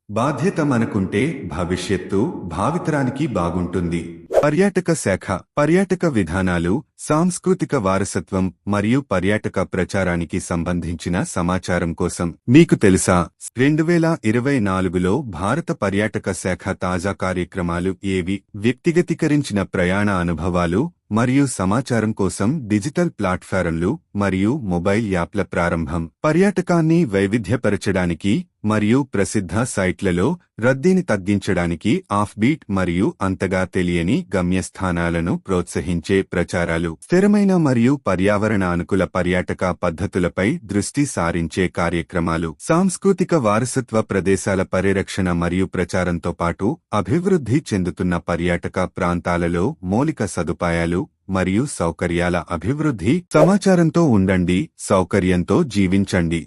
బాధ్యత మనకుంటే భవిష్యత్తు భావితరానికి బాగుంటుంది. పర్యాటక శాఖ పర్యాటక విధానాలు, సాంస్కృతిక వారసత్వం మరియు పర్యాటక ప్రచారానికి సంబంధించిన సమాచారం కోసం మీకు తెలుసా? 2024లో భారత పర్యాటక శాఖ తాజా కార్యక్రమాలు ఏవి? వ్యక్తిగతీకరించిన ప్రయాణ అనుభవాలు మరియు సమాచారం కోసం డిజిటల్ ప్లాట్ఫారంలు మరియు మొబైల్ యాప్ల ప్రారంభం. పర్యాటకాన్ని వైవిధ్యపరచడానికి మరియు ప్రసిద్ధ సైట్లలో రద్దీని తగ్గించడానికి ఆఫ్బీట్ మరియు అంతగా తెలియని గమ్యస్థానాలను ప్రోత్సహించే ప్రచారాలు. స్థిరమైన మరియు పర్యావరణ అనుకూల పర్యాటక పద్ధతులపై దృష్టి సారించే కార్యక్రమాలు. సాంస్కృతిక వారసత్వ ప్రదేశాల పరిరక్షణ మరియు ప్రచారంతో పాటు అభివృద్ధి చెందుతున్న పర్యాటక ప్రాంతాలలో మౌలిక సదుపాయాలు మరియు సౌకర్యాల అభివృద్ధి. సమాచారంతో ఉండండి, సౌకర్యంతో జీవించండి.